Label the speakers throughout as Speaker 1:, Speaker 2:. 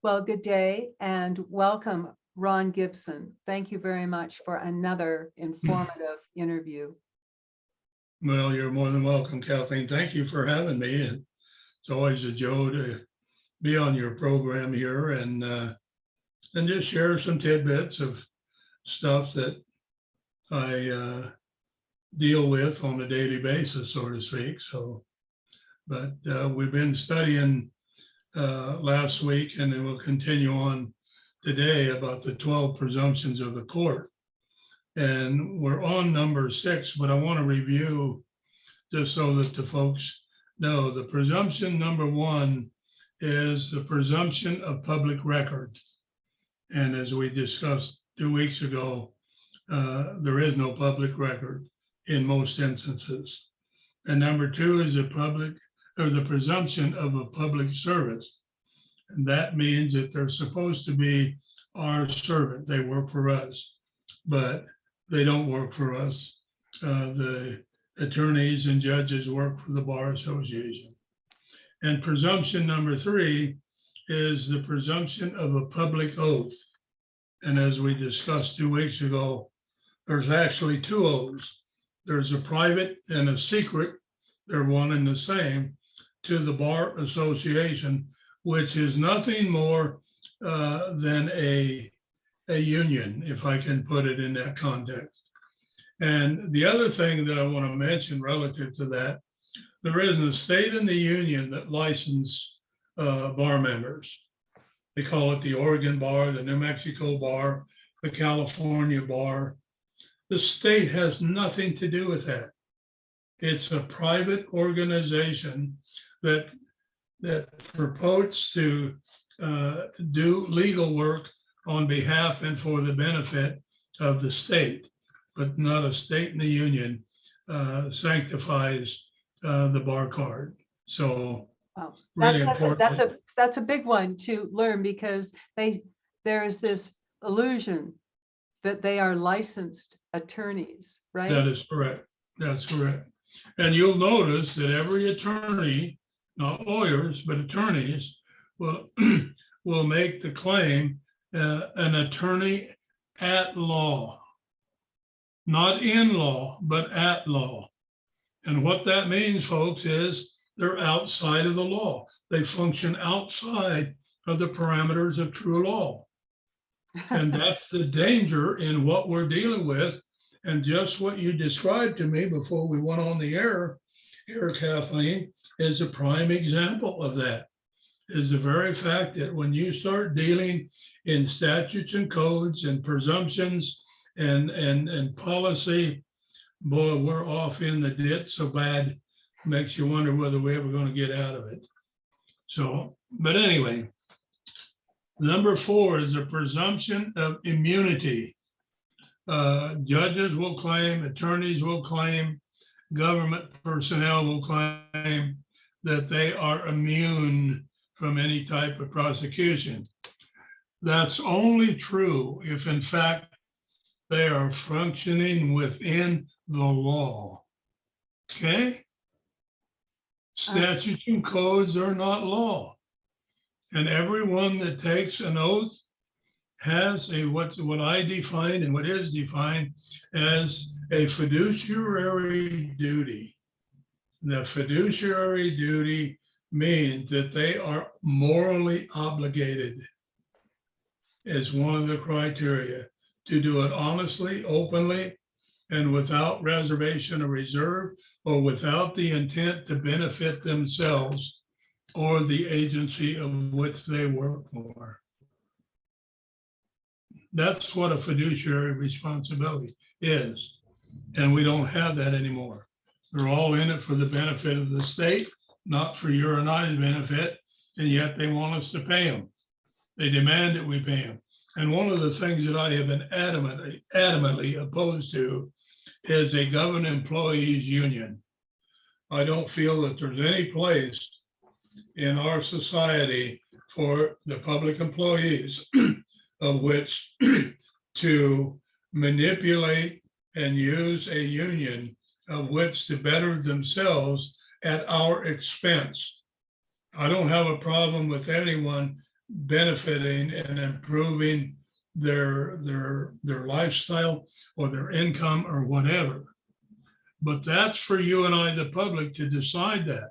Speaker 1: Well, good day and welcome, Ron Gibson. Thank you very much for another informative interview.
Speaker 2: Well, you're more than welcome, Kathleen. Thank you for having me. It's always a joy to be on your program here and just share some tidbits of stuff that I deal with on a daily basis, so to speak. But we've been studying last week, and then we'll continue on today about the 12 presumptions of the court. And we're on number 6, but I want to review just so that the folks know. The presumption number 1 is the presumption of public record. And as we discussed 2 weeks ago, there is no public record in most instances. And number 2 is the presumption of a public service. And that means that they're supposed to be our servant. They work for us, but they don't work for us. The attorneys and judges work for the Bar Association. And presumption number 3 is the presumption of a public oath. And as we discussed 2 weeks ago, there's actually 2 oaths. There's a private and a secret. They're one and the same to the Bar Association, which is nothing more than a union, if I can put it in that context. And the other thing that I want to mention relative to that, there is a state in the union that license bar members. They call it the Oregon Bar, the New Mexico Bar, the California Bar. The state has nothing to do with that. It's a private organization that purports to do legal work on behalf and for the benefit of the state, but not a state in the union sanctifies the bar card. So
Speaker 1: Wow.
Speaker 2: really important.
Speaker 1: That's a big one to learn, because there is this illusion that they are licensed attorneys, right?
Speaker 2: That is correct. That's correct. And you'll notice that every attorney, not lawyers, but attorneys, will make the claim an attorney at law, not in law, but at law. And what that means, folks, is they're outside of the law. They function outside of the parameters of true law. And that's the danger in what we're dealing with. And just what you described to me before we went on the air here, Kathleen, is a prime example of that. Is the very fact that when you start dealing in statutes and codes and presumptions and policy, boy, we're off in the ditch so bad, makes you wonder whether we're ever going to get out of it. So, but anyway, number 4 is the presumption of immunity. Judges will claim, attorneys will claim, government personnel will claim that they are immune from any type of prosecution. That's only true if, in fact, they are functioning within the law. Okay? Statutes and codes are not law. And everyone that takes an oath has what I define and what is defined as a fiduciary duty. The fiduciary duty means that they are morally obligated, as one of the criteria, to do it honestly, openly, and without reservation or reserve, or without the intent to benefit themselves or the agency of which they work for. That's what a fiduciary responsibility is. And we don't have that anymore. They're all in it for the benefit of the state, not for your and I's benefit, and yet they want us to pay them. They demand that we pay them. And one of the things that I have been adamantly opposed to is a government employees union. I don't feel that there's any place in our society for the public employees of which to manipulate and use a union of which to better themselves at our expense. I don't have a problem with anyone benefiting and improving their lifestyle or their income or whatever. But that's for you and I, the public, to decide that.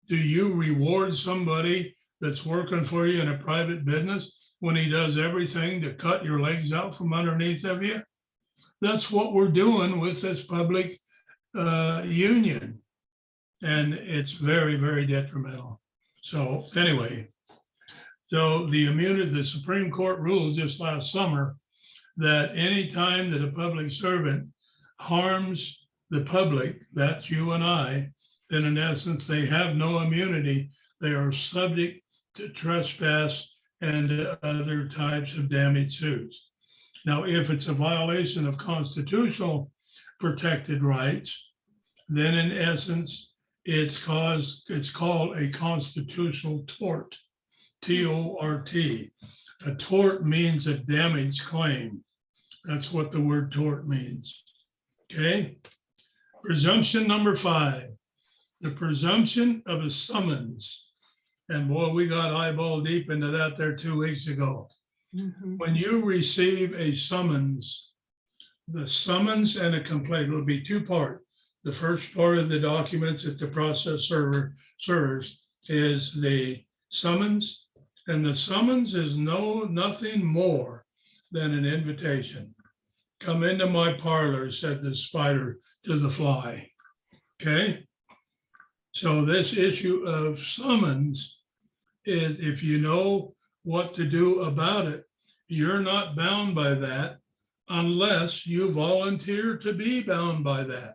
Speaker 2: Do you reward somebody that's working for you in a private business when he does everything to cut your legs out from underneath of you? That's what we're doing with this public union. And it's very, very detrimental. So anyway, so the Supreme Court ruled just last summer that any time that a public servant harms the public, that's you and I, then in essence, they have no immunity. They are subject to trespass and other types of damage suits. Now, if it's a violation of constitutional protected rights, then in essence, it's called a constitutional tort, T-O-R-T. A tort means a damage claim. That's what the word tort means. Okay. Presumption number 5, the presumption of a summons. And boy, we got eyeball deep into that there 2 weeks ago.
Speaker 1: Mm-hmm.
Speaker 2: When you receive a summons, the summons and a complaint will be 2-part. The first part of the documents that the process server serves is the summons, and the summons is nothing more than an invitation. Come into my parlor, said the spider to the fly. Okay. So this issue of summons is, if you know what to do about it, you're not bound by that unless you volunteer to be bound by that.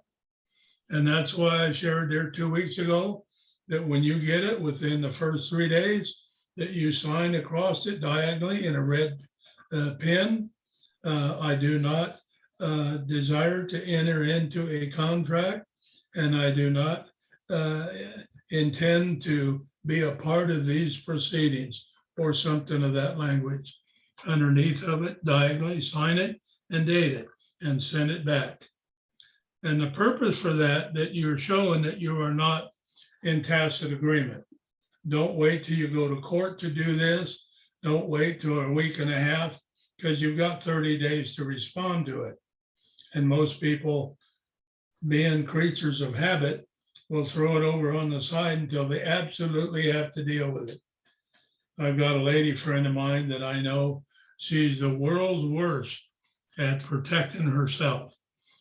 Speaker 2: And that's why I shared there 2 weeks ago that when you get it within the first 3 days, that you sign across it diagonally in a red pen. I do not desire to enter into a contract, and I do not intend to be a part of these proceedings or something of that language. Underneath of it, diagonally, sign it and date it and send it back. And the purpose for that you're showing that you are not in tacit agreement. Don't wait till you go to court to do this. Don't wait till a week and a half, because you've got 30 days to respond to it. And most people, being creatures of habit, will throw it over on the side until they absolutely have to deal with it. I've got a lady friend of mine that I know, she's the world's worst at protecting herself.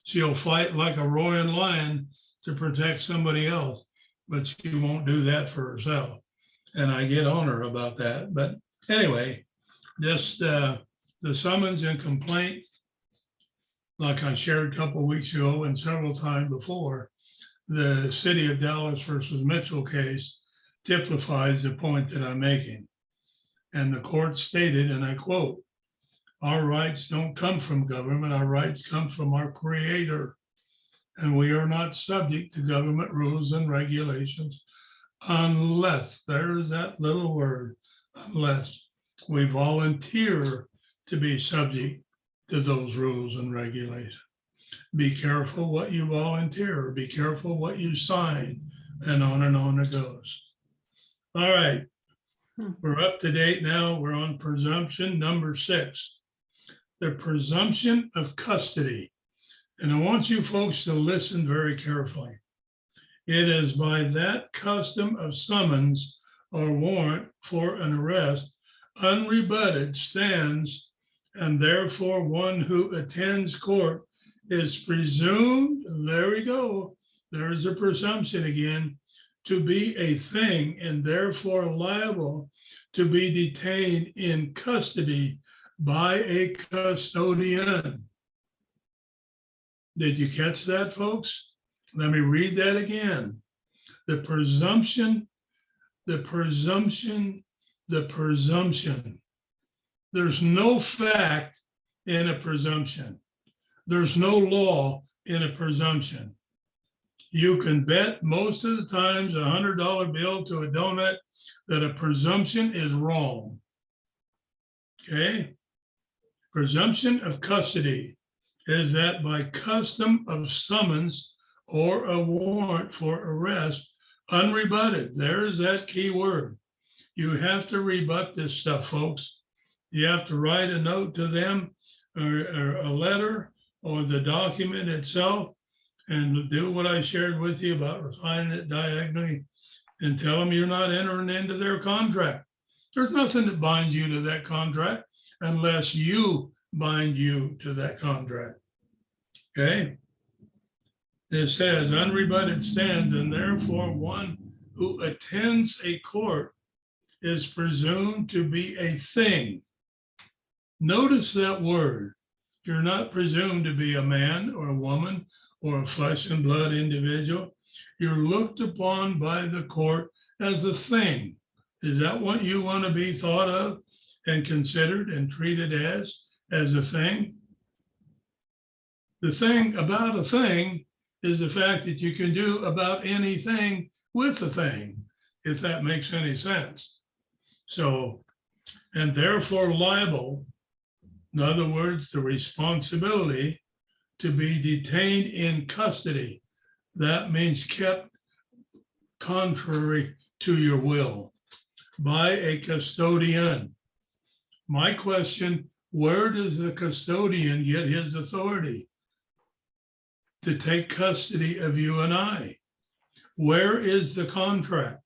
Speaker 2: She'll fight like a roaring lion to protect somebody else, but she won't do that for herself. And I get on her about that. But anyway, just the summons and complaint, like I shared a couple of weeks ago and several times before, the city of Dallas versus Mitchell case typifies the point that I'm making. And the court stated, and I quote, "Our rights don't come from government, our rights come from our creator. And we are not subject to government rules and regulations unless," there's that little word, unless we volunteer to be subject to those rules and regulations. Be careful what you volunteer, be careful what you sign, and on it goes. All right, we're up to date now. We're on presumption number 6, the presumption of custody. And I want you folks to listen very carefully. It is by that custom of summons or warrant for an arrest, unrebutted stands, and therefore one who attends court is presumed, there we go, there's a presumption again, to be a thing and therefore liable to be detained in custody by a custodian. Did you catch that, folks? Let me read that again. The presumption. There's no fact in a presumption. There's no law in a presumption. You can bet most of the times $100 bill to a donut that a presumption is wrong. Okay? Presumption of custody is that by custom of summons or a warrant for arrest, unrebutted, there's that key word, You have to rebut this stuff, folks. You have to write a note to them or a letter or the document itself and do what I shared with you about signing it diagonally and tell them you're not entering into their contract. There's nothing that binds you to that contract unless you bind you to that contract. Okay? It says unrebutted stands, and therefore one who attends a court is presumed to be a thing. Notice that word. You're not presumed to be a man or a woman or a flesh and blood individual. You're looked upon by the court as a thing. Is that what you want to be thought of and considered and treated as a thing? The thing about a thing is the fact that you can do about anything with a thing, if that makes any sense. So, and therefore liable, in other words, the responsibility to be detained in custody. That means kept contrary to your will by a custodian. My question, where does the custodian get his authority to take custody of you and I? Where is the contract?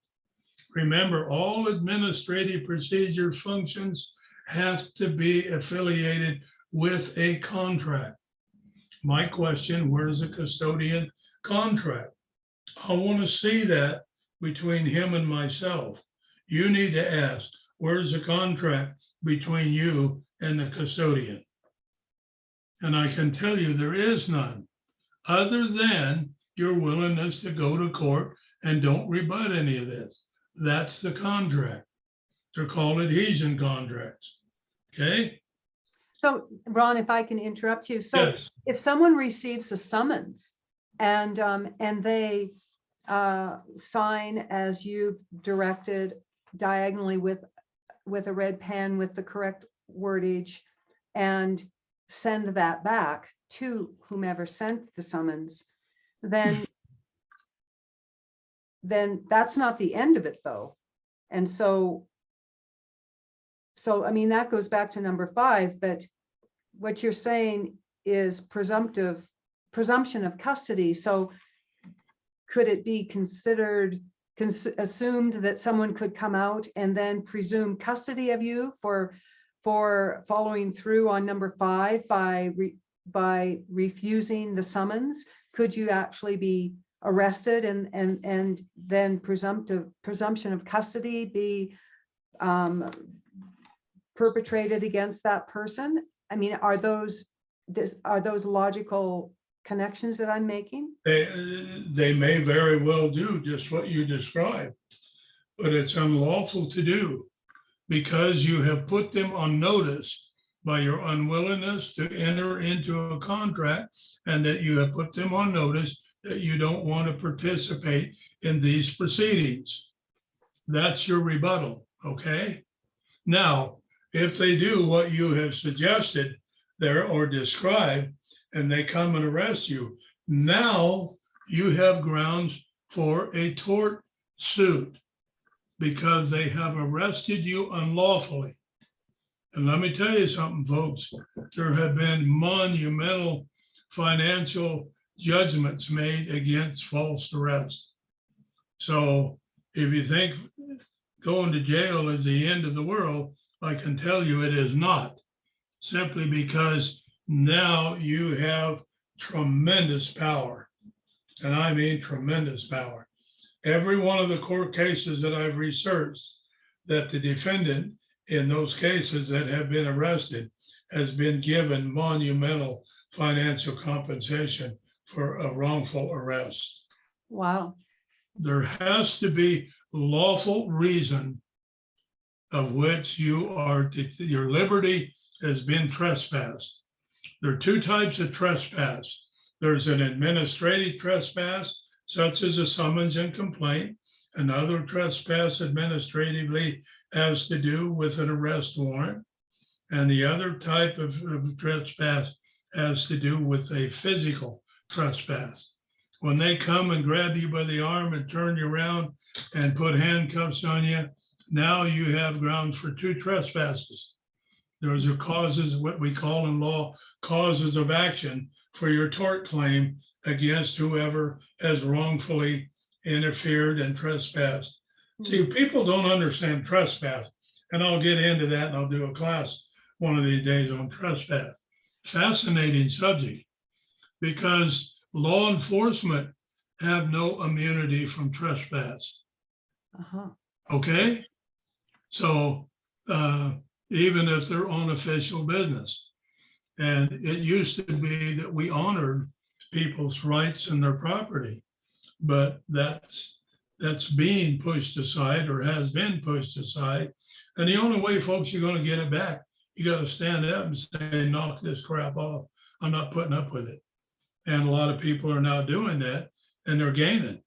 Speaker 2: Remember, all administrative procedure functions have to be affiliated with a contract. My question, where's the custodian contract? I want to see that between him and myself. You need to ask, where's the contract between you and the custodian? And I can tell you there is none, other than your willingness to go to court and don't rebut any of this. That's the contract. They're called adhesion contracts. Okay?
Speaker 1: So Ron, if I can interrupt you. So
Speaker 2: Yes.
Speaker 1: if someone receives a summons and they sign as you've directed diagonally with a red pen with the correct wordage and send that back to whomever sent the summons, then that's not the end of it though. And so I mean, that goes back to number 5, but what you're saying is presumption of custody. So could it be assumed that someone could come out and then presume custody of you for following through on number 5 by refusing the summons? Could you actually be arrested and then presumption of custody be perpetrated against that person? I mean, are those logical connections that I'm making?
Speaker 2: They may very well do just what you described, but it's unlawful to do because you have put them on notice by your unwillingness to enter into a contract, and that you have put them on notice that you don't want to participate in these proceedings. That's your rebuttal, okay? Now, if they do what you have suggested there or described, and they come and arrest you, now you have grounds for a tort suit because they have arrested you unlawfully. And let me tell you something, folks, there have been monumental financial judgments made against false arrest. So if you think going to jail is the end of the world, I can tell you it is not, simply because now you have tremendous power. And I mean tremendous power. Every one of the court cases that I've researched, that the defendant in those cases that have been arrested has been given monumental financial compensation for a wrongful arrest.
Speaker 1: Wow.
Speaker 2: There has to be lawful reason of which your liberty has been trespassed. There are 2 types of trespass. There's an administrative trespass, such as a summons and complaint. Another trespass administratively has to do with an arrest warrant. And the other type of trespass has to do with a physical trespass. When they come and grab you by the arm and turn you around and put handcuffs on you, Now you have grounds for 2 trespasses. Those are causes, what we call in law, causes of action for your tort claim against whoever has wrongfully interfered and trespassed. See, people don't understand trespass, and I'll get into that and I'll do a class one of these days on trespass. Fascinating subject, because law enforcement have no immunity from trespass.
Speaker 1: Uh-huh.
Speaker 2: Okay? So even if they're on official business. And it used to be that we honored people's rights and their property, but that's being pushed aside, or has been pushed aside. And the only way, folks, you're going to get it back, you got to stand up and say, knock this crap off. I'm not putting up with it. And a lot of people are now doing that, and they're gaining.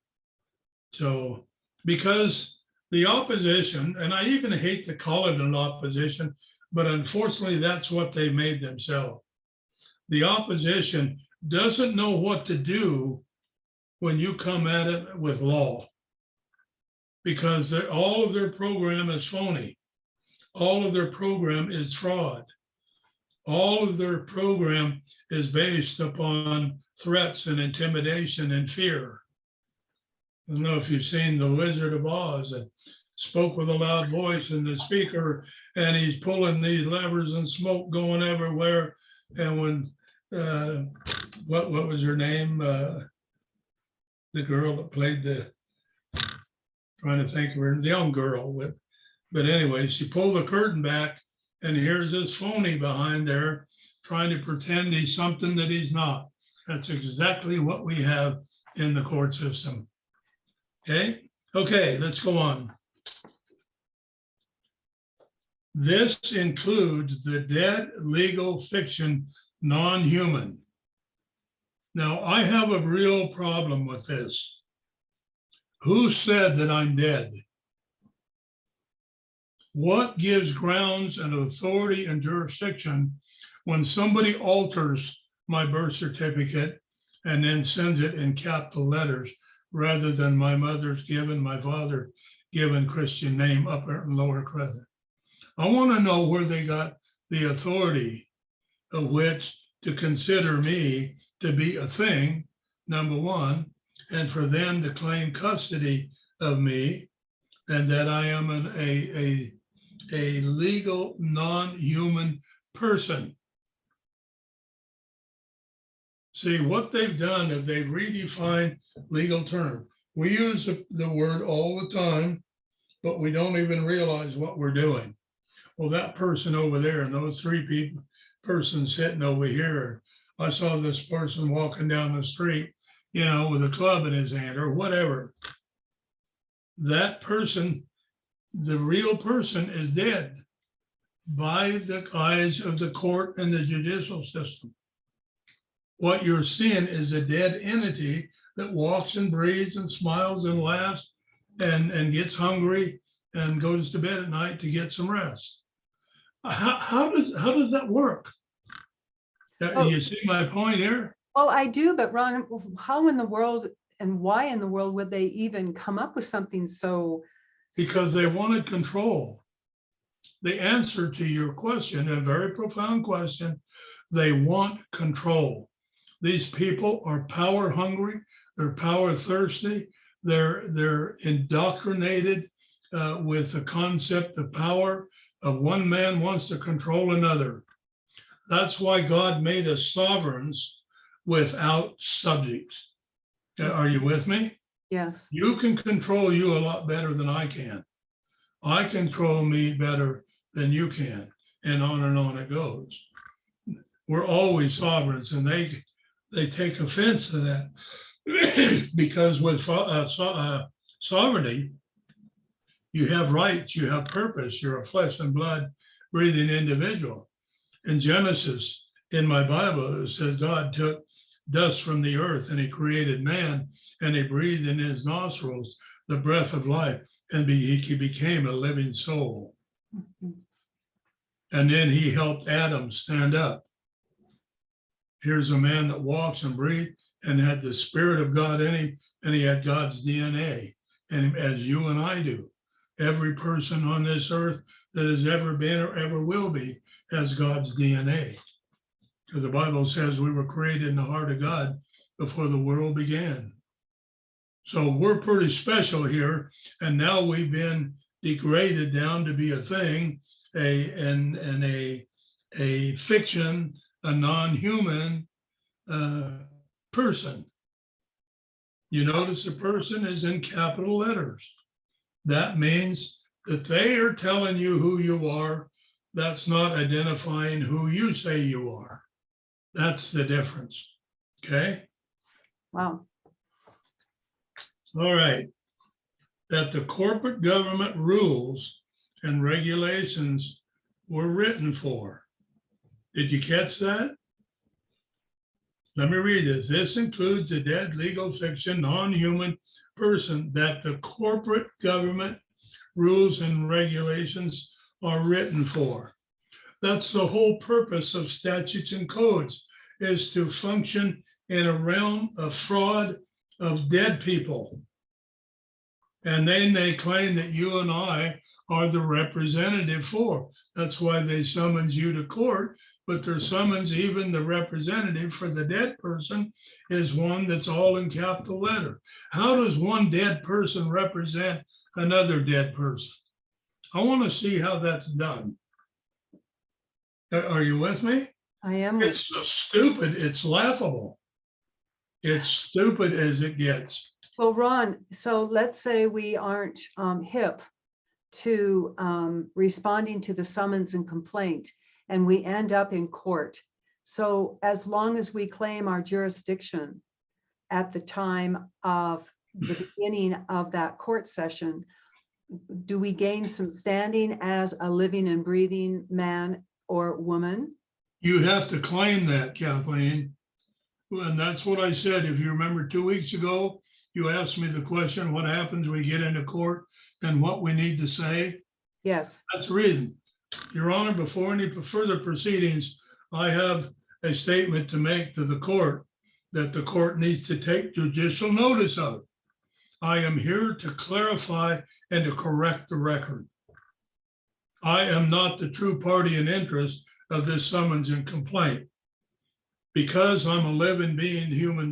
Speaker 2: So because the opposition, and I even hate to call it an opposition, but unfortunately, that's what they made themselves. The opposition doesn't know what to do when you come at it with law, because all of their program is phony. All of their program is fraud. All of their program is based upon threats and intimidation and fear. I don't know if you've seen The Wizard of Oz, and spoke with a loud voice in the speaker, and he's pulling these levers and smoke going everywhere. And when, what was her name? The girl that played trying to think of her, the young girl. But anyway, she pulled the curtain back, and here's this phony behind there trying to pretend he's something that he's not. That's exactly what we have in the court system. Okay, let's go on. This includes the dead legal fiction non-human. Now, I have a real problem with this. Who said that I'm dead? What gives grounds and authority and jurisdiction when somebody alters my birth certificate and then sends it in capital letters rather than my mother's given, my father given Christian name, upper and lower crescent? I want to know where they got the authority of which to consider me to be a thing, number one, and for them to claim custody of me, and that I am a legal non-human person. See, what they've done is they've redefined legal terms. We use the word all the time, but we don't even realize what we're doing. Well, that person over there and those 3 persons sitting over here, I saw this person walking down the street, with a club in his hand or whatever. That person, the real person, is dead by the eyes of the court and the judicial system. What you're seeing is a dead entity that walks and breathes and smiles and laughs and gets hungry and goes to bed at night to get some rest. How does that work? You see my point here?
Speaker 1: Well, I do, but Ron, how in the world and why in the world would they even come up with something so?
Speaker 2: Because they wanted control. The answer to your question, a very profound question, they want control. These people are power hungry, they're power thirsty, they're indoctrinated with the concept of power, of one man wants to control another. That's why God made us sovereigns without subjects. Are you with me?
Speaker 1: Yes.
Speaker 2: You can control you a lot better than I can. I control me better than you can, and on it goes. We're always sovereigns, and they take offense to that because with sovereignty, you have rights, you have purpose, you're a flesh and blood breathing individual. In Genesis, in my Bible, it says God took dust from the earth and he created man and he breathed in his nostrils the breath of life and he became a living soul. And then he helped Adam stand up. Here's a man that walks and breathes and had the Spirit of God in him, and he had God's DNA, and as you and I do. every person on this earth that has ever been or ever will be has God's DNA. Because the Bible says we were created in the heart of God before the world began. So we're pretty special here. And now we've been degraded down to be a thing, a fiction, a non-human person. You notice the person is in capital letters. That means that they are telling you who you are. That's not identifying who you say you are. That's the difference. Okay.
Speaker 1: Wow.
Speaker 2: All right. That the corporate government rules and regulations were written for. Did you catch that? Let me read this. This includes a dead legal fiction, non-human person that the corporate government rules and regulations are written for. That's the whole purpose of statutes and codes, is to function in a realm of fraud of dead people. And then they claim that you and I are the representative for. That's why they summons you to court, but their summons, even the representative for the dead person, is one that's all in capital letter. How does one dead person represent another dead person? I want to see how that's done. Are you with me?
Speaker 1: I am with
Speaker 2: It's so stupid, it's laughable. It's stupid as it gets.
Speaker 1: Well, Ron, so let's say we aren't hip to responding to the summons and complaint, and we end up in court. So as long as we claim our jurisdiction at the time of the beginning of that court session, do we gain some standing as a living and breathing man or woman?
Speaker 2: You have to claim that, Kathleen. And that's what I said. If you remember 2 weeks ago, you asked me the question, what happens when we get into court and what we need to say?
Speaker 1: Yes.
Speaker 2: That's the reason. Your Honor, before any further proceedings, I have a statement to make to the court that the court needs to take judicial notice of. I am here to clarify and to correct the record. I am not the true party in interest of this summons and complaint. Because I'm a living being, human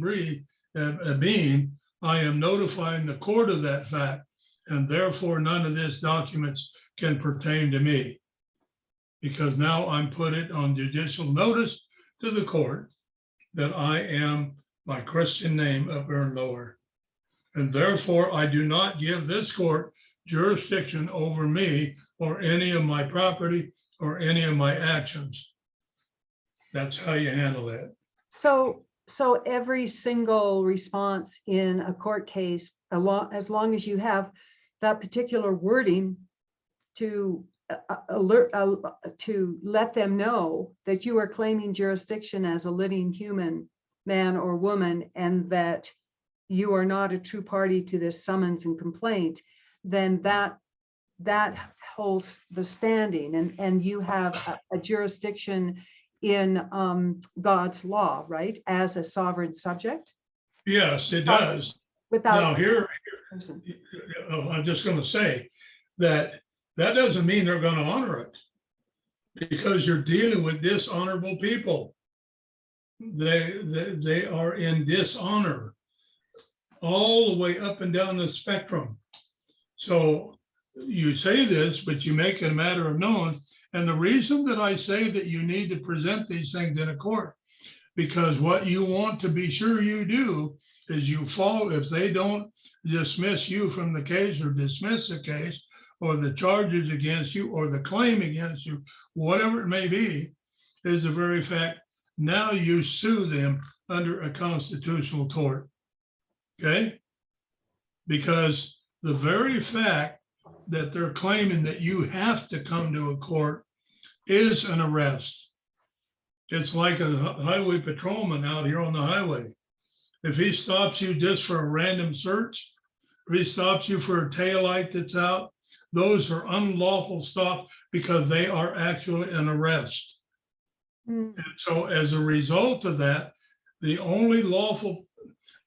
Speaker 2: being, I am notifying the court of that fact, and therefore none of this documents can pertain to me. Because now I'm put it on judicial notice to the court that I am my Christian name upper and lower. And therefore I do not give this court jurisdiction over me or any of my property or any of my actions. That's how you handle it.
Speaker 1: So every single response in a court case, as long as you have that particular wording to to let them know that you are claiming jurisdiction as a living human man or woman, and that you are not a true party to this summons and complaint, then that holds the standing, and you have a jurisdiction in God's law, right? As a sovereign subject.
Speaker 2: Yes, it does.
Speaker 1: Without
Speaker 2: Now here,
Speaker 1: person.
Speaker 2: I'm just going to say that doesn't mean they're going to honor it, because you're dealing with dishonorable people. They are in dishonor all the way up and down the spectrum. So you say this, but you make it a matter of knowing. And the reason that I say that you need to present these things in a court, because what you want to be sure you do is you follow, if they don't dismiss you from the case or dismiss the case or the charges against you or the claim against you, whatever it may be, is the very fact now you sue them under a constitutional tort. Okay? Because the very fact that they're claiming that you have to come to a court is an arrest. It's like a highway patrolman out here on the highway. If he stops you just for a random search, if he stops you for a taillight that's out, those are unlawful stops because they are actually an arrest. And so as a result of that, the only lawful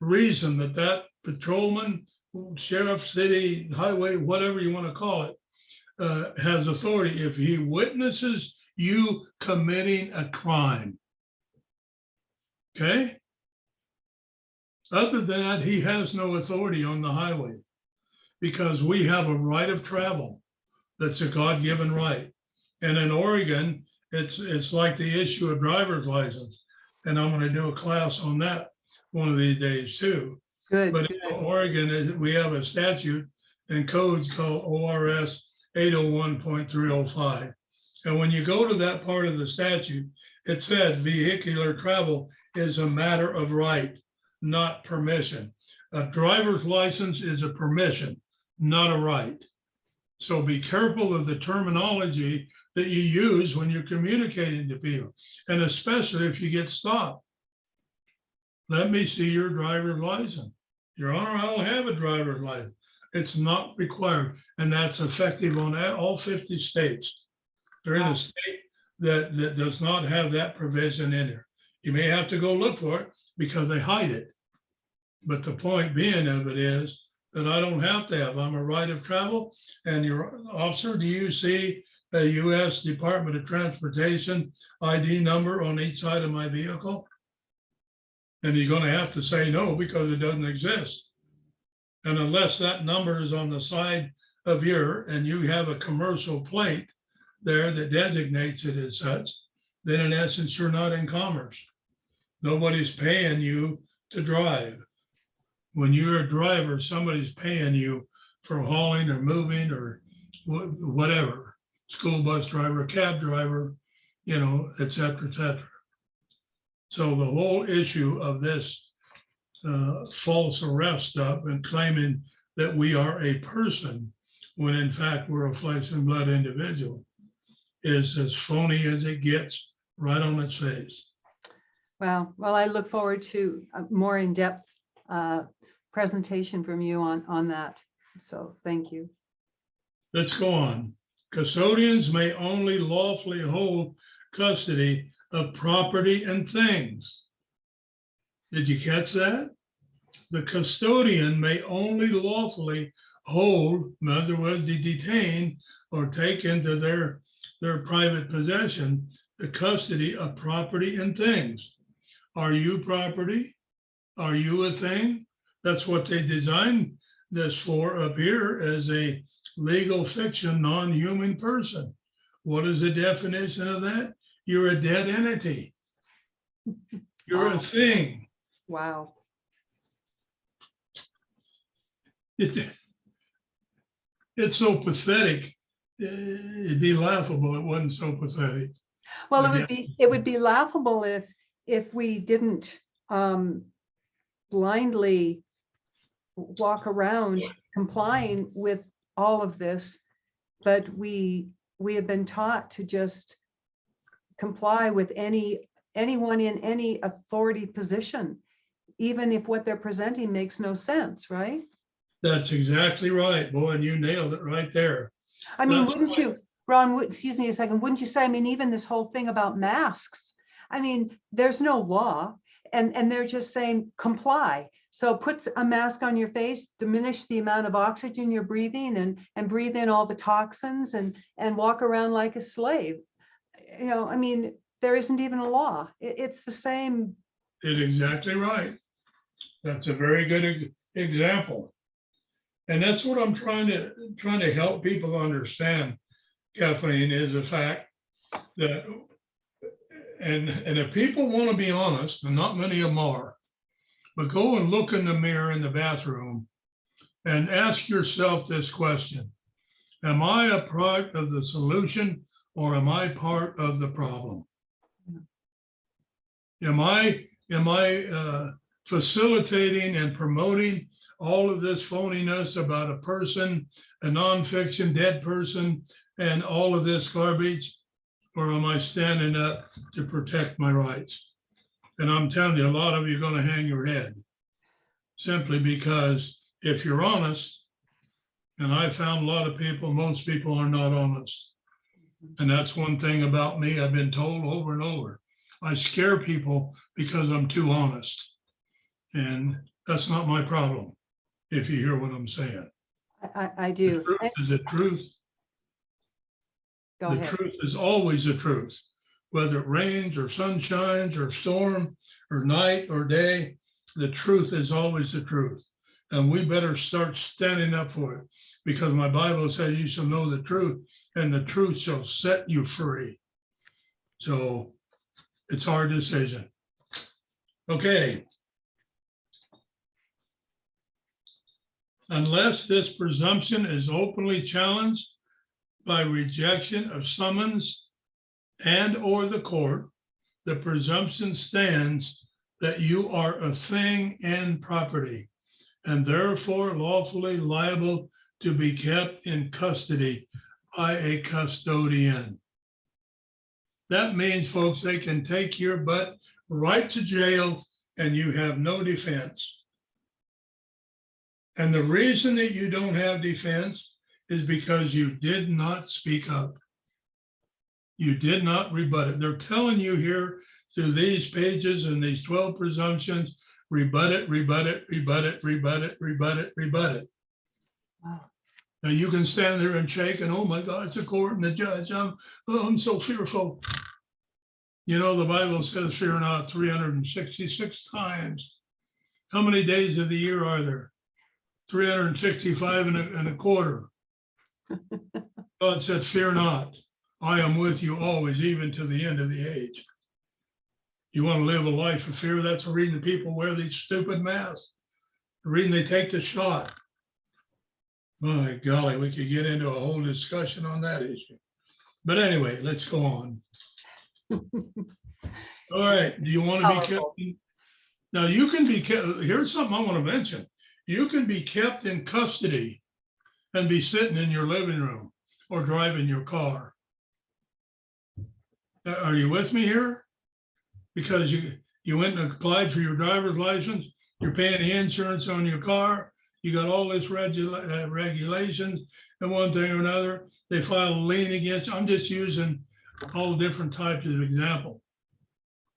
Speaker 2: reason that patrolman sheriff, city, highway, whatever you want to call it, has authority if he witnesses you committing a crime. Okay? Other than that, he has no authority on the highway because we have a right of travel. That's a God-given right. And in Oregon, it's like the issue of driver's license. And I'm going to do a class on that one of these days too.
Speaker 1: Good.
Speaker 2: But in Oregon, we have a statute and codes called ORS 801.305. And when you go to that part of the statute, it says vehicular travel is a matter of right, not permission. A driver's license is a permission, not a right. So be careful of the terminology that you use when you're communicating to people, and especially if you get stopped. Let me see your driver's license. Your Honor, I don't have a driver's license. It's not required, and that's effective on all 50 states. There is a state that does not have that provision in there. You may have to go look for it because they hide it. But the point being of it is that I don't have to have. I'm a right of travel, and your officer, do you see a U.S. Department of Transportation ID number on each side of my vehicle? And you're going to have to say no because it doesn't exist. And unless that number is on the side of and you have a commercial plate there that designates it as such, then in essence, you're not in commerce. Nobody's paying you to drive. When you're a driver, somebody's paying you for hauling or moving or whatever, school bus driver, cab driver, et cetera, et cetera. So the whole issue of this false arrest stuff and claiming that we are a person when in fact we're a flesh and blood individual is as phony as it gets, right on its face.
Speaker 1: Well, I look forward to a more in-depth presentation from you on that. So thank you.
Speaker 2: Let's go on. Custodians may only lawfully hold custody of property and things. Did you catch that? The custodian may only lawfully hold, in other words, detain or take into their private possession the custody of property and things. Are you property? Are you a thing? That's what they designed this for up here as a legal fiction, non-human person. What is the definition of that? You're a dead entity. You're a thing.
Speaker 1: Wow.
Speaker 2: It's so pathetic. It'd be laughable. It wasn't so pathetic.
Speaker 1: Well, it would be laughable if we didn't blindly walk around complying with all of this, but we have been taught to just comply with anyone in any authority position, even if what they're presenting makes no sense, right?
Speaker 2: That's exactly right, boy, and you nailed it right there.
Speaker 1: I mean, wouldn't you, Ron, excuse me a second, wouldn't you say, I mean, even this whole thing about masks, I mean, there's no law and they're just saying comply. So put a mask on your face, diminish the amount of oxygen you're breathing and breathe in all the toxins and walk around like a slave. I mean, there isn't even a law. It's the same.
Speaker 2: It's exactly right. That's a very good example. And that's what I'm trying to help people understand, Kathleen, is the fact that, and if people want to be honest, and not many of them are, but go and look in the mirror in the bathroom and ask yourself this question: am I a part of the solution or am I part of the problem? Am I facilitating and promoting all of this phoniness about a person, a nonfiction dead person, and all of this garbage? Or am I standing up to protect my rights? And I'm telling you, a lot of you are going to hang your head simply because if you're honest, and I found a lot of people, most people are not honest. And that's one thing about me I've been told over and over. I scare people because I'm too honest. And that's not my problem. if you hear what I'm saying.
Speaker 1: I
Speaker 2: The
Speaker 1: do.
Speaker 2: truth is the truth.
Speaker 1: Go
Speaker 2: The
Speaker 1: ahead.
Speaker 2: truth is always the truth, whether it rains or sun shines or storm or night or day, the truth is always the truth. And we better start standing up for it, because my Bible says you shall know the truth and the truth shall set you free. So it's our decision. Okay. Unless this presumption is openly challenged by rejection of summons and or the court, the presumption stands that you are a thing and property, and therefore lawfully liable to be kept in custody by a custodian. That means, folks, they can take your butt right to jail and you have no defense. And the reason that you don't have defense is because you did not speak up. You did not rebut it. They're telling you here through these pages and these 12 presumptions, rebut it, rebut it, rebut it, rebut it, rebut it, rebut it.
Speaker 1: Wow.
Speaker 2: Now you can stand there and shake and, oh my God, it's a court and the judge. I'm so fearful. You know, the Bible says, fear not 366 times. How many days of the year are there? 365 and a quarter. God said, fear not. I am with you always, even to the end of the age. You want to live a life of fear? That's the reason people wear these stupid masks. The reason they take the shot. My golly, we could get into a whole discussion on that issue. But anyway, let's go on. All right, do you want to be
Speaker 1: Powerful.
Speaker 2: kept? Now you can be kept, here's something I want to mention. You can be kept in custody and be sitting in your living room or driving your car. Are you with me here? Because you went and applied for your driver's license, you're paying the insurance on your car, you got all this regulations and one thing or another, they file a lien against you. I'm just using all different types of example.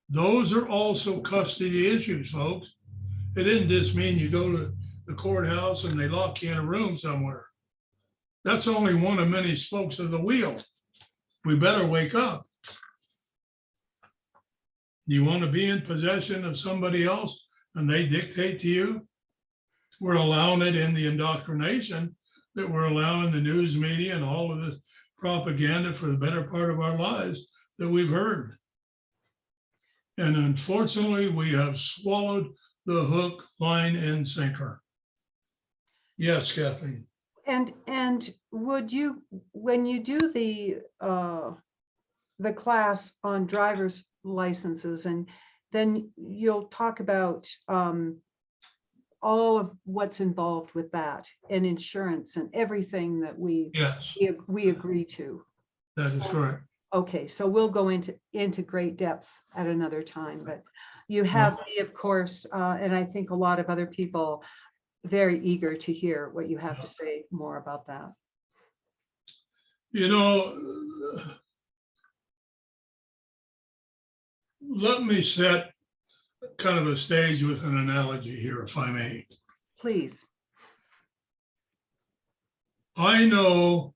Speaker 2: Those are also custody issues, folks. It didn't just mean you go to the courthouse and they lock you in a room somewhere. That's only one of many spokes of the wheel. We better wake up. You want to be in possession of somebody else and they dictate to you? We're allowing it in the indoctrination that we're allowing the news media and all of this propaganda for the better part of our lives that we've heard. And unfortunately, we have swallowed the hook, line, and sinker. Yes, Kathleen.
Speaker 1: And would you, when you do the class on driver's licenses, and then you'll talk about all of what's involved with that and insurance and everything that we agree to.
Speaker 2: That is correct.
Speaker 1: Okay, so we'll go into great depth at another time, but you have me, of course, and I think a lot of other people very eager to hear what you have to say more about that.
Speaker 2: You know, let me set kind of a stage with an analogy here, if I may.
Speaker 1: Please.
Speaker 2: I know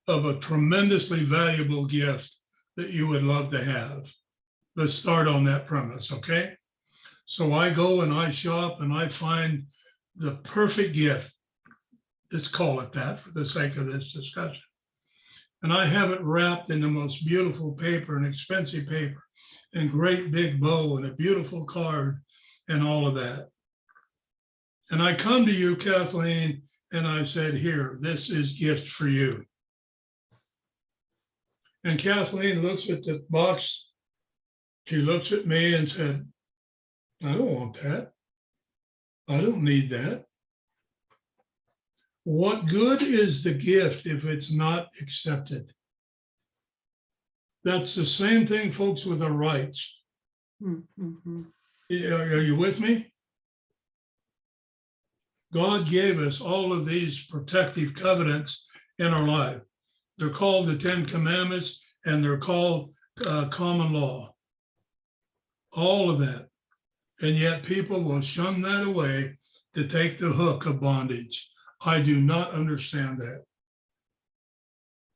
Speaker 2: of a tremendously valuable gift that you would love to have. Let's start on that premise, okay? So I go and I shop and I find the perfect gift. Let's call it that for the sake of this discussion. And I have it wrapped in the most beautiful paper, an expensive paper, and great big bow and a beautiful card and all of that. And I come to you, Kathleen, and I said, here, this is gift for you. And Kathleen looks at the box. She looks at me and said, I don't want that. I don't need that. What good is the gift if it's not accepted? That's the same thing, folks, with our rights.
Speaker 1: Mm-hmm.
Speaker 2: Are you with me? God gave us all of these protective covenants in our life. They're called the 10 Commandments and they're called common law. All of that. And yet people will shun that away to take the hook of bondage. I do not understand that.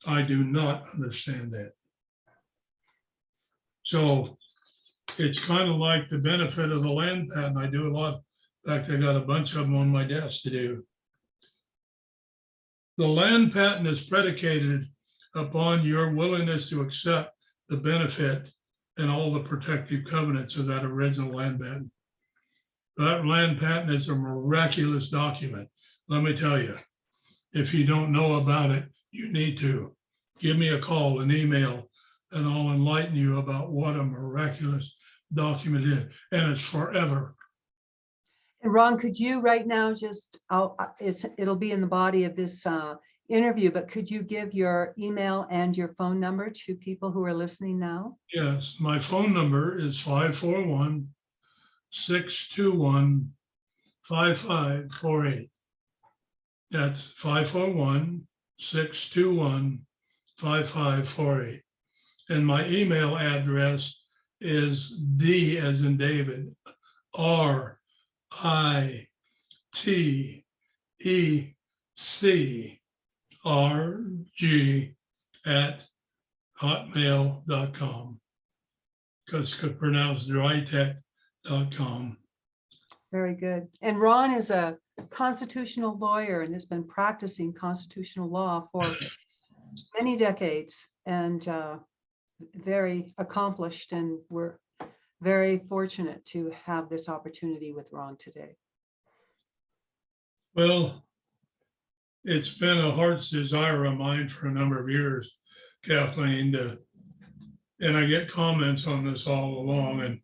Speaker 2: I do not understand that. So it's kind of like the benefit of the land patent. I do a lot. In fact, I got a bunch of them on my desk to do. The land patent is predicated upon your willingness to accept the benefit and all the protective covenants of that original land patent. That land patent is a miraculous document. Let me tell you, if you don't know about it, you need to. Give me a call, an email, and I'll enlighten you about what a miraculous document is. And it's forever.
Speaker 1: And Ron, could you right now just, it'll be in the body of this interview, but could you give your email and your phone number to people who are listening now?
Speaker 2: Yes, my phone number is 541-621-5548. That's 541-621-5548. And my email address is D as in David, RITECRG@hotmail.com, because it's pronounced drytech.com.
Speaker 1: Very good. And Ron is a constitutional lawyer and has been practicing constitutional law for many decades, and very accomplished, and we're very fortunate to have this opportunity with Ron today.
Speaker 2: Well, it's been a heart's desire of mine for a number of years, Kathleen, and I get comments on this all along, and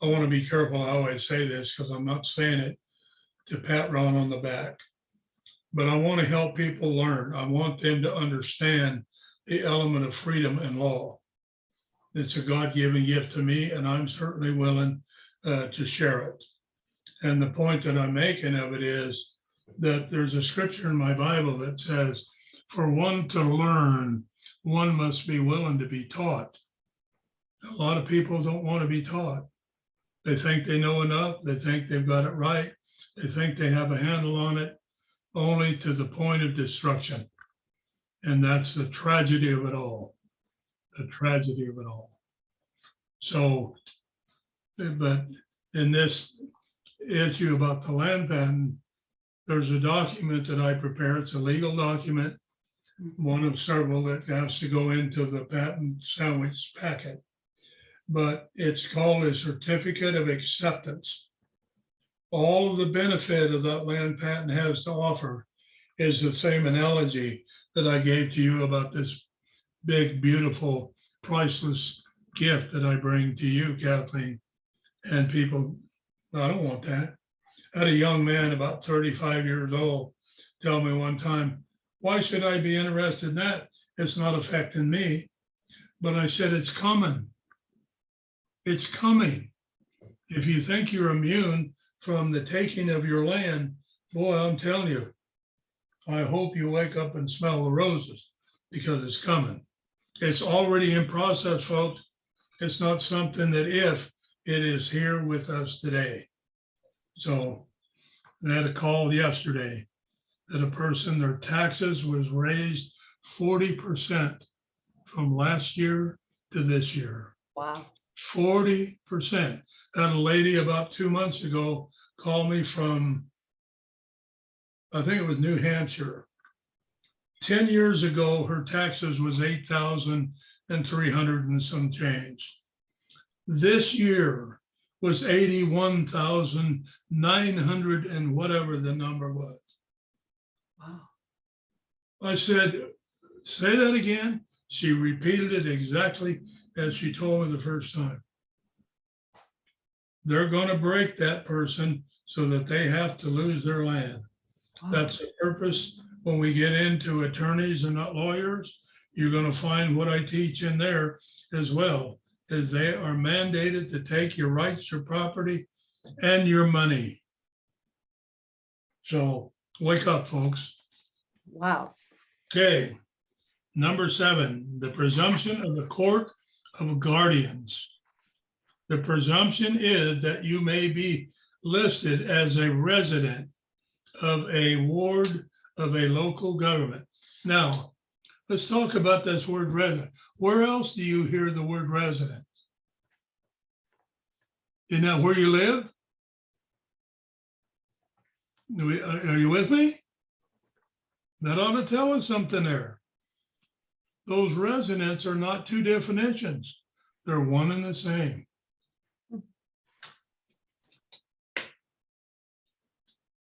Speaker 2: I want to be careful how I say this because I'm not saying it to pat Ron on the back, but I want to help people learn. I want them to understand the element of freedom in law. It's a God-given gift to me, and I'm certainly willing to share it. And the point that I'm making of it is that there's a scripture in my Bible that says, for one to learn, one must be willing to be taught. A lot of people don't want to be taught. They think they know enough. They think they've got it right. They think they have a handle on it, only to the point of destruction. And that's the tragedy of it all. The tragedy of it all. So, but in this issue about the land patent, there's a document that I prepare. It's a legal document, one of several that has to go into the patent sandwich packet. But it's called a certificate of acceptance. All of the benefit of that land patent has to offer is the same analogy that I gave to you about this big, beautiful, priceless gift that I bring to you, Kathleen. And people, I don't want that. I had a young man about 35 years old tell me one time, why should I be interested in that? It's not affecting me. But I said, it's coming. It's coming. If you think you're immune from the taking of your land, boy, I'm telling you, I hope you wake up and smell the roses, because it's coming. It's already in process, folks. It's not something that if, it is here with us today. So I had a call yesterday that a person, their taxes was raised 40% from last year to this year.
Speaker 1: Wow.
Speaker 2: 40%. Had a lady about 2 months ago call me from, I think it was New Hampshire. 10 years ago, her taxes was 8,300 and some change. This year was 81,900 and whatever the number was.
Speaker 1: Wow.
Speaker 2: I said, say that again. She repeated it exactly as she told me the first time. They're going to break that person so that they have to lose their land.
Speaker 1: Wow.
Speaker 2: That's the purpose. When we get into attorneys and not lawyers, you're going to find what I teach in there as well, is they are mandated to take your rights, your property, and your money. So wake up, folks.
Speaker 1: Wow.
Speaker 2: Okay. Number 7, the presumption of the court of guardians. The presumption is that you may be listed as a resident of a ward of a local government. Now, let's talk about this word resident. Where else do you hear the word resident? Isn't that where you live? Are you with me? That ought to tell us something there. Those residents are not two definitions. They're one and the same.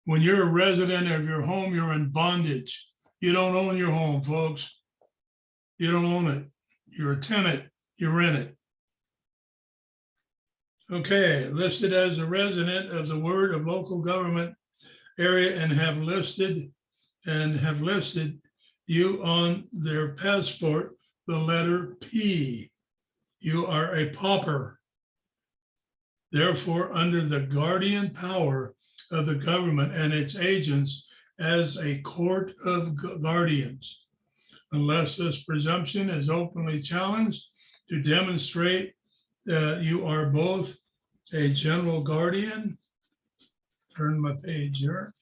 Speaker 2: When you're a resident of your home, you're in bondage. You don't own your home, folks. You don't own it. You're a tenant. You rent it. Okay, listed as a resident of the ward of local government area and have listed you on their passport, the letter P. You are a pauper. Therefore, under the guardian power of the government and its agents as a court of guardians, unless this presumption is openly challenged to demonstrate that you are both a general guardian. Turn my page here.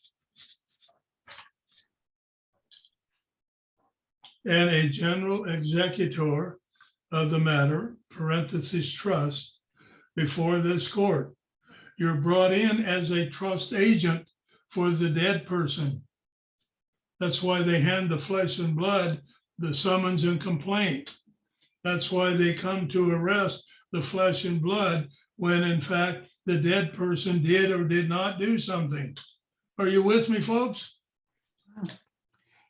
Speaker 2: And a general executor of the matter, parentheses trust, before this court. You're brought in as a trust agent for the dead person. That's why they hand the flesh and blood the summons and complaint. That's why they come to arrest the flesh and blood when in fact the dead person did or did not do something. Are you with me, folks?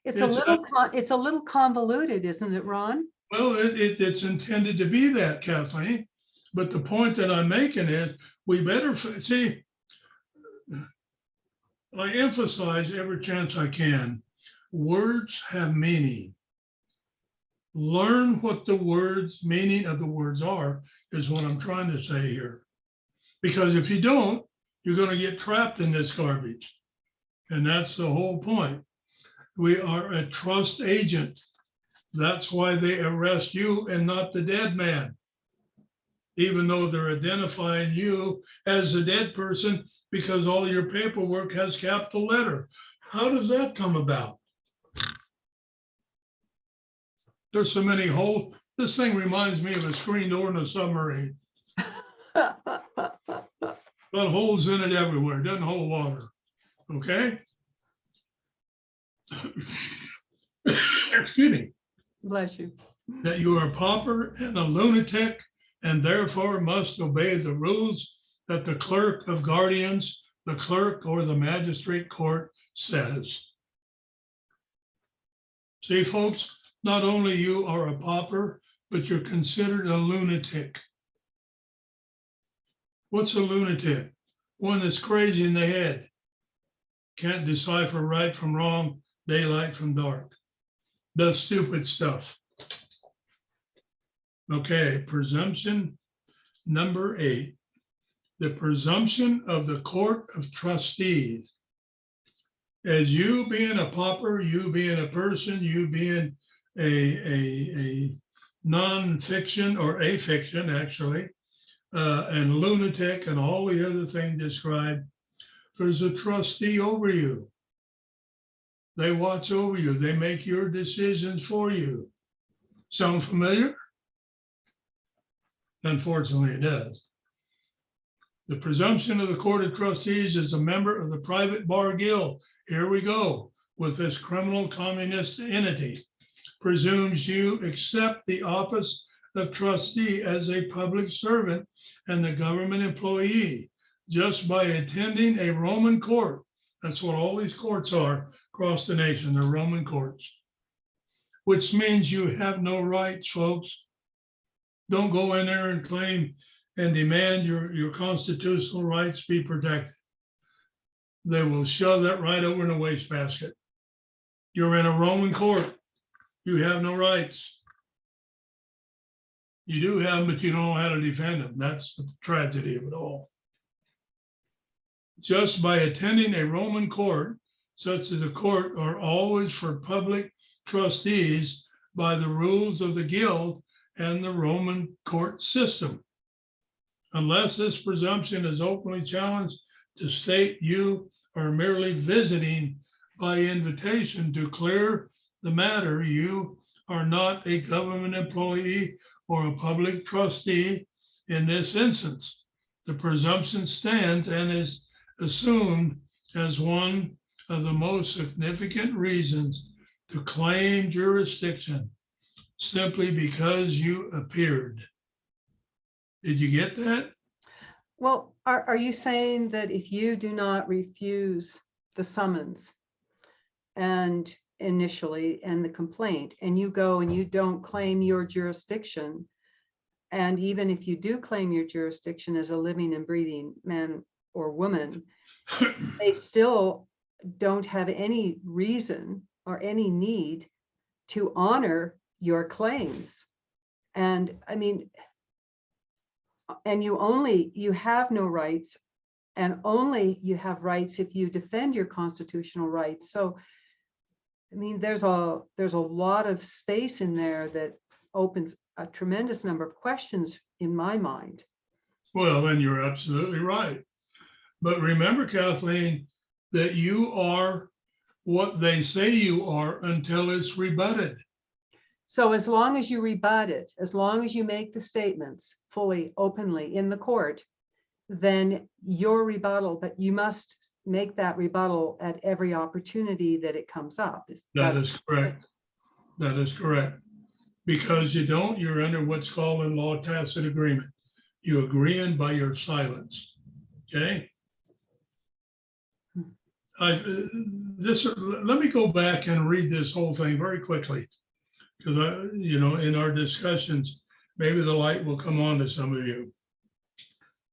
Speaker 1: It's a little convoluted, isn't it, Ron?
Speaker 2: Well, it's intended to be that, Kathleen. But the point that I'm making is we better see, I emphasize every chance I can, words have meaning. Learn what the words, meaning of the words are, is what I'm trying to say here. Because if you don't, you're going to get trapped in this garbage. And that's the whole point. We are a trust agent. That's why they arrest you and not the dead man. Even though they're identifying you as the dead person because all your paperwork has capital letter. How does that come about? There's so many holes. This thing reminds me of a screen door in a submarine. Got holes in it everywhere. It doesn't hold water. Okay? Excuse me.
Speaker 1: Bless you.
Speaker 2: That you are a pauper and a lunatic and therefore must obey the rules that the clerk of guardians, the clerk or the magistrate court says. See, folks, not only you are a pauper, but you're considered a lunatic. What's a lunatic? One that's crazy in the head. Can't decipher right from wrong, daylight from dark. Does stupid stuff. Okay, presumption number 8. The presumption of the court of trustees. As you being a pauper, you being a person, you being a non-fiction or a fiction actually, and lunatic and all the other things described, there's a trustee over you. They watch over you. They make your decisions for you. Sound familiar? Unfortunately, it does. The presumption of the Court of Trustees is a member of the private bar guild. Here we go with this criminal communist entity. Presumes you accept the office of trustee as a public servant and the government employee just by attending a Roman court. That's what all these courts are across the nation. They're Roman courts, which means you have no rights, folks. Don't go in there and claim and demand your constitutional rights be protected. They will shove that right over in a wastebasket. You're in a Roman court. You have no rights. You do have them, but you don't know how to defend them. That's the tragedy of it all. Just by attending a Roman court, such as the court, are always for public trustees by the rules of the guild and the Roman court system. Unless this presumption is openly challenged to state you are merely visiting by invitation to clear the matter. You are not a government employee or a public trustee in this instance. The presumption stands and is assumed as one of the most significant reasons to claim jurisdiction simply because you appeared. Did you get that?
Speaker 1: Well, are you saying that if you do not refuse the summons and initially and the complaint, and you go and you don't claim your jurisdiction, and even if you do claim your jurisdiction as a living and breathing man or woman, they still don't have any reason or any need to honor your claims? And I mean, and you have no rights, and only you have rights if you defend your constitutional rights. So, I mean, there's a lot of space in there that opens a tremendous number of questions in my mind.
Speaker 2: Well, then you're absolutely right. But remember, Kathleen, that you are what they say you are until it's rebutted.
Speaker 1: So as long as you rebut it, as long as you make the statements fully, openly in the court, then your rebuttal, but you must make that rebuttal at every opportunity that it comes up.
Speaker 2: That is correct. That is correct. Because you don't, you're under what's called in law tacit agreement. You agree in by your silence. Okay. Let me go back and read this whole thing very quickly, because in our discussions, maybe the light will come on to some of you.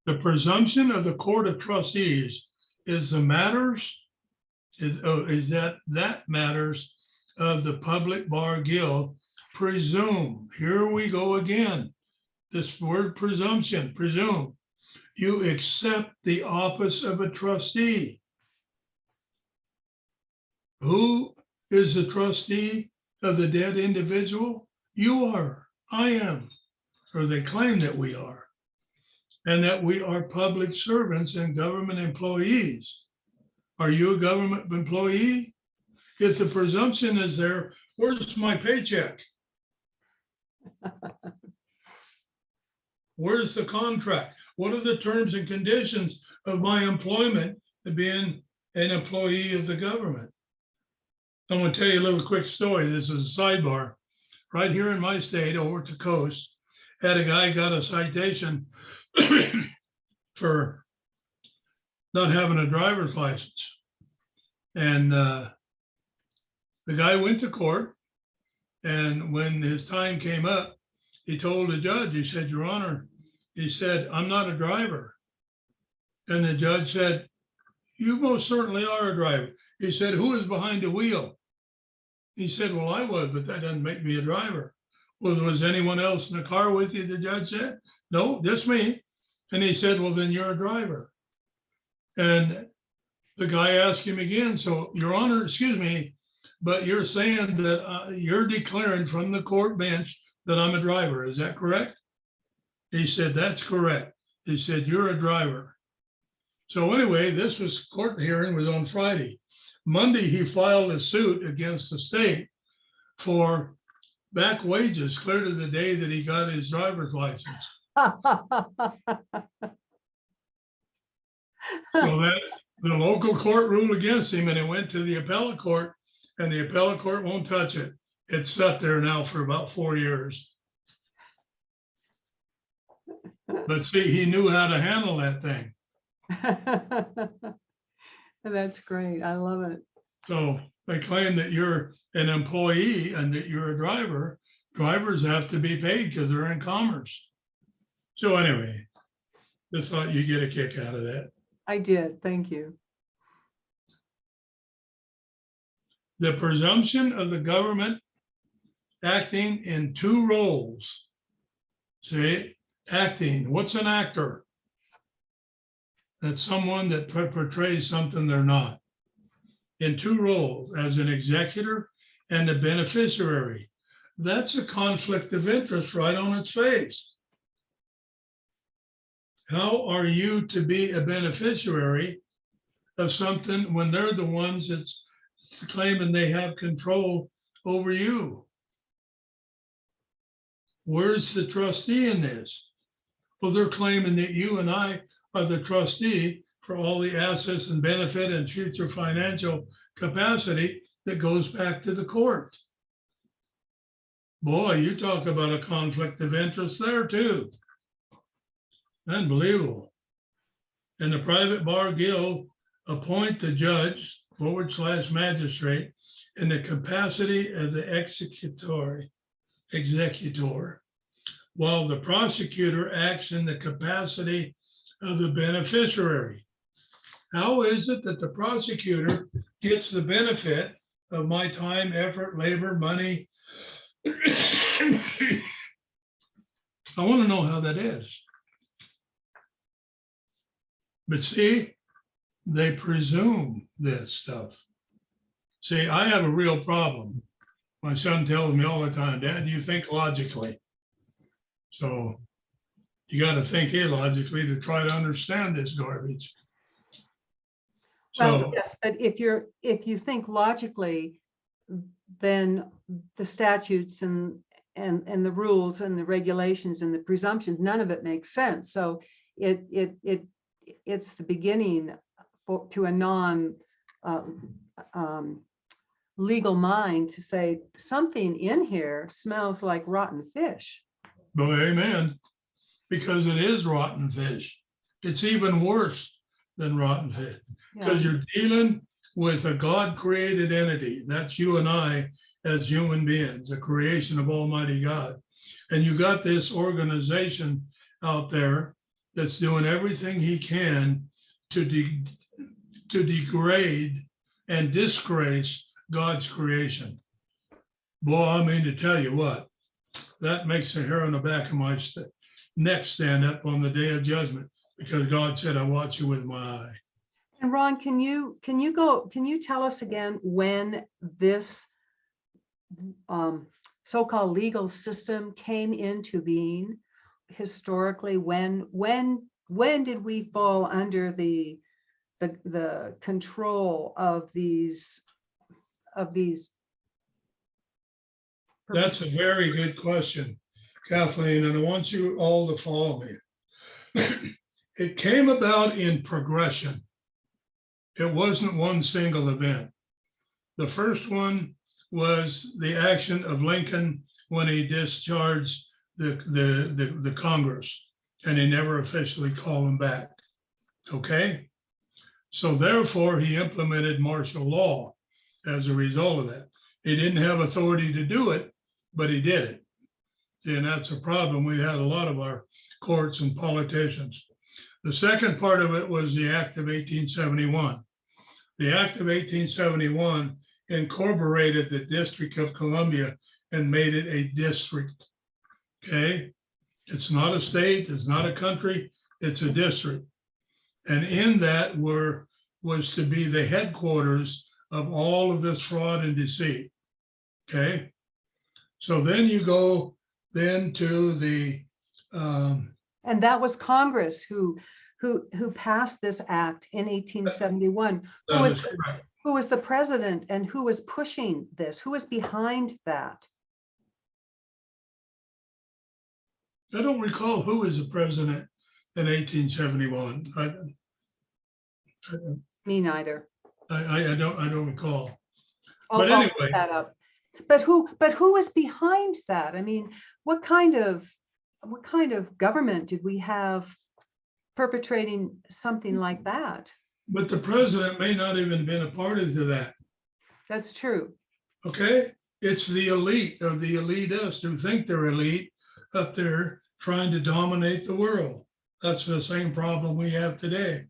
Speaker 2: The presumption of the Court of Trustees is the matters, that matters of the public bar guild presume. Here we go again. This word presumption, presume. You accept the office of a trustee. Who is the trustee of the dead individual? You are, I am, or they claim that we are, and that we are public servants and government employees. Are you a government employee? If the presumption is there, where's my paycheck? Where's the contract? What are the terms and conditions of my employment to being an employee of the government? I'm going to tell you a little quick story. This is a sidebar. Right here in my state, over at the coast, had a guy got a citation for not having a driver's license. And the guy went to court, and when his time came up, he told the judge, he said, "Your Honor," he said, "I'm not a driver." And the judge said, "You most certainly are a driver." He said, "Who is behind the wheel?" He said, "Well, I was, but that doesn't make me a driver." "Well, was anyone else in the car with you?" The judge said. "No, just me." And he said, "Well, then you're a driver." And the guy asked him again, "So, Your Honor, excuse me, but you're saying that you're declaring from the court bench that I'm a driver. Is that correct?" He said, "That's correct." He said, "You're a driver." So anyway, this was court hearing was on Friday. Monday, he filed a suit against the state for back wages clear to the day that he got his driver's license. So that the local court ruled against him, and it went to the appellate court, and the appellate court won't touch it. It's sat there now for about 4 years. But see, he knew how to handle that thing.
Speaker 1: That's great. I love it.
Speaker 2: So they claim that you're an employee and that you're a driver. Drivers have to be paid because they're in commerce. So anyway, just thought you'd get a kick out of that.
Speaker 1: I did. Thank you.
Speaker 2: The presumption of the government acting in two roles. See, acting. What's an actor? That's someone that portrays something they're not. In two roles, as an executor and a beneficiary. That's a conflict of interest right on its face. How are you to be a beneficiary of something when they're the ones that's claiming they have control over you? Where's the trustee in this? Well, they're claiming that you and I are the trustee for all the assets and benefit and future financial capacity that goes back to the court. Boy, you talk about a conflict of interest there too. Unbelievable. And the private bar guild appoint the judge / magistrate in the capacity of the executor, while the prosecutor acts in the capacity of the beneficiary. How is it that the prosecutor gets the benefit of my time, effort, labor, money? I want to know how that is. But see, they presume this stuff. See, I have a real problem. My son tells me all the time, Dad, you think logically. So you got to think illogically to try to understand this garbage.
Speaker 1: Well,
Speaker 2: So
Speaker 1: yes, but if you think logically, then the statutes and the rules and the regulations and the presumptions, none of it makes sense. So it's the beginning to a non legal mind to say something in here smells like rotten fish.
Speaker 2: well, amen, because it is rotten fish. It's even worse than rotten fish.
Speaker 1: Yeah.
Speaker 2: Because you're dealing with a God-created entity. That's you and I as human beings, a creation of Almighty God. And you got this organization out there that's doing everything he can to degrade and disgrace God's creation. Boy, I mean to tell you what, that makes the hair on the back of my neck stand up on the day of judgment, because God said, I watch you with my eye.
Speaker 1: And Ron, can you tell us again when this so-called legal system came into being historically? When did we fall under the control of these?
Speaker 2: That's a very good question, Kathleen, and I want you all to follow me. It came about in progression. It wasn't one single event. The first one was the action of Lincoln when he discharged the Congress, and he never officially called them back. Okay? So therefore, he implemented martial law as a result of that. He didn't have authority to do it, but he did it. And that's a problem. We had a lot of our courts and politicians. The second part of it was the Act of 1871. The Act of 1871 incorporated the District of Columbia and made it a district. Okay? It's not a state, it's not a country, it's a district. And in that was to be the headquarters of all of this fraud and deceit. Okay? So then you go then to the
Speaker 1: and that was Congress who passed this act in 1871. Who was the president and who was pushing this? Who was behind that?
Speaker 2: I don't recall who was the president in 1871.
Speaker 1: Me neither.
Speaker 2: I don't recall.
Speaker 1: I'll
Speaker 2: But
Speaker 1: look
Speaker 2: anyway,
Speaker 1: that up. But who was behind that? I mean, what kind of government did we have perpetrating something like that?
Speaker 2: but the president may not even been a party to that.
Speaker 1: That's true.
Speaker 2: Okay, it's the elite of the elitists who think they're elite up there trying to dominate the world. That's the same problem we have today.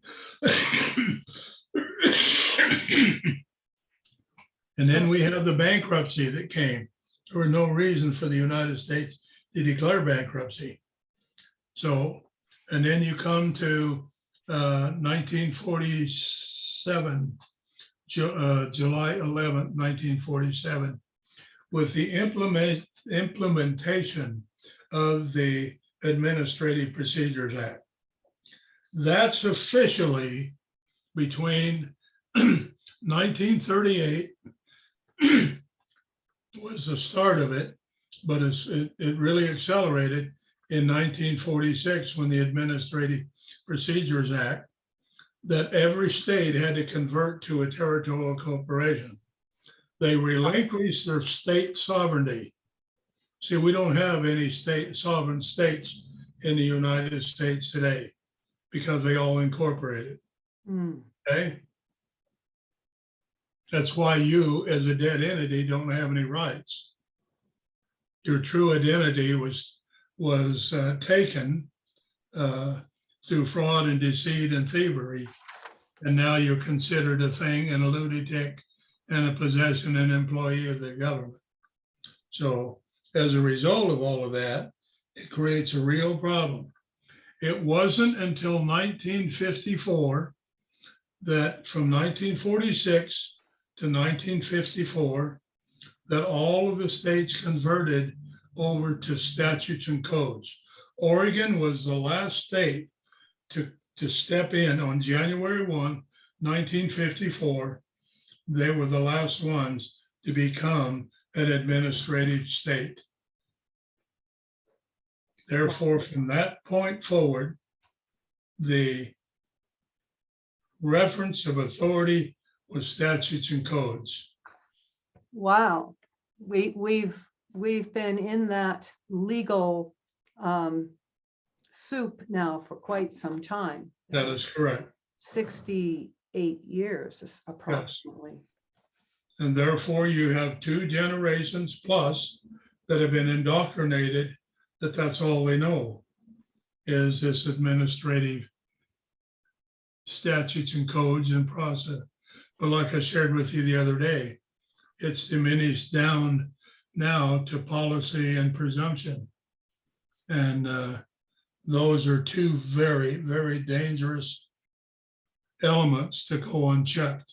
Speaker 2: And then we have the bankruptcy that came. There was no reason for the United States to declare bankruptcy. So, and then you come to 1947, July 11th, 1947, with the implementation of the Administrative Procedures Act. That's officially between 1938 was the start of it, but it really accelerated in 1946 when the Administrative Procedures Act, that every state had to convert to a territorial corporation. They relinquished their state sovereignty. See, we don't have any sovereign states in the United States today because they all incorporated. Okay. That's why you, as a dead entity, don't have any rights. Your true identity was taken through fraud and deceit and thievery, and now you're considered a thing and a lunatic and a possession and employee of the government. So as a result of all of that, it creates a real problem. It wasn't until 1954 that from 1946 to 1954, that all of the states converted over to statutes and codes. Oregon was the last state to step in on January 1, 1954. They were the last ones to become an administrative state. Therefore, from that point forward, the reference of authority was statutes and codes.
Speaker 1: Wow, we've been in that legal soup now for quite some time.
Speaker 2: That is correct.
Speaker 1: 68 years approximately.
Speaker 2: Yes. And therefore you have 2 generations plus that have been indoctrinated that that's all they know is this administrative statutes and codes and process. But like I shared with you the other day, it's diminished down now to policy and presumption. And those are 2 very, very dangerous elements to go unchecked,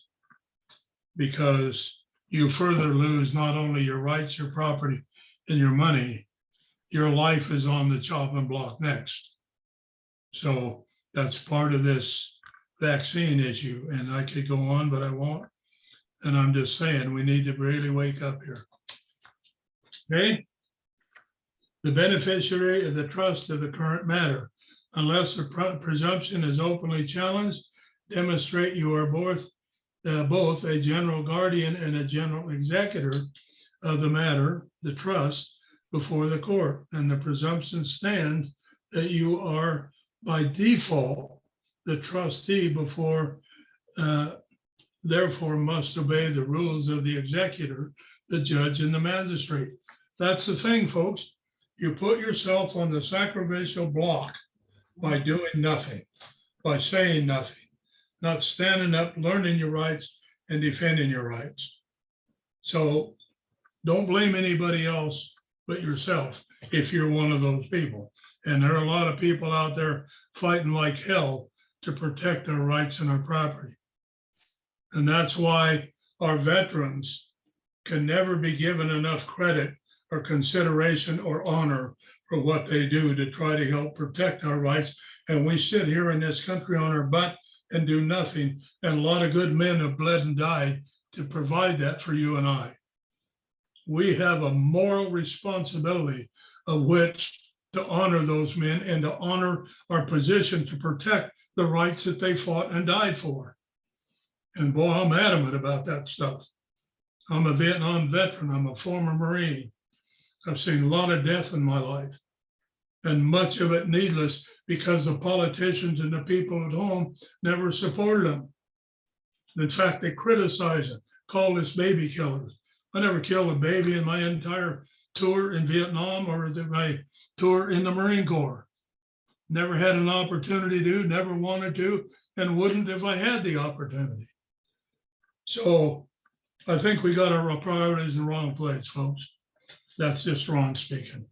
Speaker 2: because you further lose not only your rights, your property, and your money, your life is on the chopping block next. So that's part of this vaccine issue. And I could go on, but I won't. And I'm just saying, we need to really wake up here. Okay? The beneficiary of the trust of the current matter, unless the presumption is openly challenged, demonstrate you are both a general guardian and a general executor of the matter, the trust, before the court. And the presumption stands that you are by default the trustee before, therefore must obey the rules of the executor, the judge, and the magistrate. That's the thing, folks. You put yourself on the sacrificial block by doing nothing, by saying nothing, not standing up, learning your rights, and defending your rights. So don't blame anybody else but yourself if you're one of those people. And there are a lot of people out there fighting like hell to protect our rights and our property. And that's why our veterans can never be given enough credit or consideration or honor for what they do to try to help protect our rights. And we sit here in this country on our butt and do nothing. And a lot of good men have bled and died to provide that for you and I. We have a moral responsibility of which to honor those men and to honor our position to protect the rights that they fought and died for. And boy, I'm adamant about that stuff. I'm a Vietnam veteran. I'm a former Marine. I've seen a lot of death in my life, and much of it needless because the politicians and the people at home never supported them. In fact, they criticized them, called us baby killers. I never killed a baby in my entire tour in Vietnam or my tour in the Marine Corps. Never had an opportunity to, never wanted to, and wouldn't if I had the opportunity. So I think we got our priorities in the wrong place, folks. That's just Ron speaking.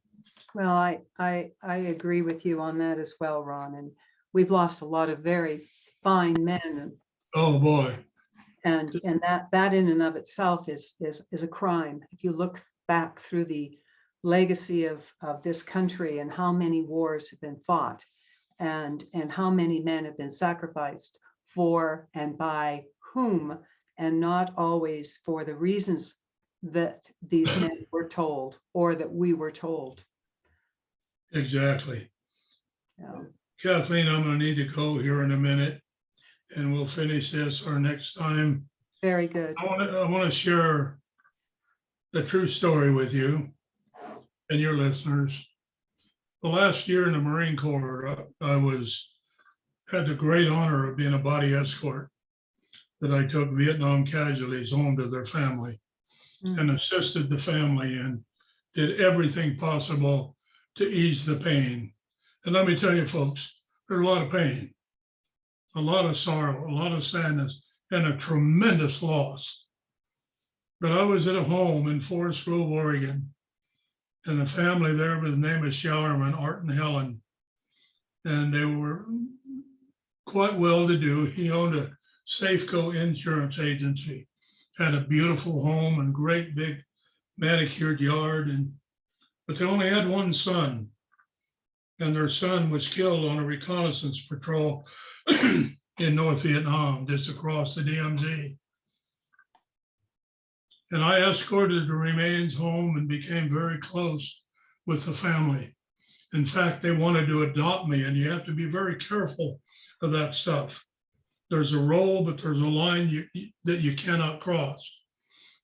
Speaker 1: Well, I agree with you on that as well, Ron. And we've lost a lot of very fine men.
Speaker 2: Oh boy.
Speaker 1: And that in and of itself is a crime. If you look back through the legacy of this country and how many wars have been fought and how many men have been sacrificed for and by whom, and not always for the reasons that these men were told or that we were told.
Speaker 2: Exactly.
Speaker 1: Yeah.
Speaker 2: Kathleen, I'm gonna need to go here in a minute, and we'll finish this our next time.
Speaker 1: Very good.
Speaker 2: I wanna share the true story with you and your listeners. The last year in the Marine Corps, I had the great honor of being a body escort, that I took Vietnam casualties home to their family and assisted the family and did everything possible to ease the pain. And let me tell you, folks, there's a lot of pain, a lot of sorrow, a lot of sadness, and a tremendous loss. But I was at a home in Forest Grove, Oregon, and the family there by the name of Showerman, Art and Helen, and they were quite well-to-do. He owned a Safeco insurance agency, had a beautiful home and great big manicured yard, but they only had one son, and their son was killed on a reconnaissance patrol in North Vietnam, just across the DMZ. And I escorted the remains home and became very close with the family. In fact, they wanted to adopt me, and you have to be very careful of that stuff. There's a role, but there's a line that you cannot cross.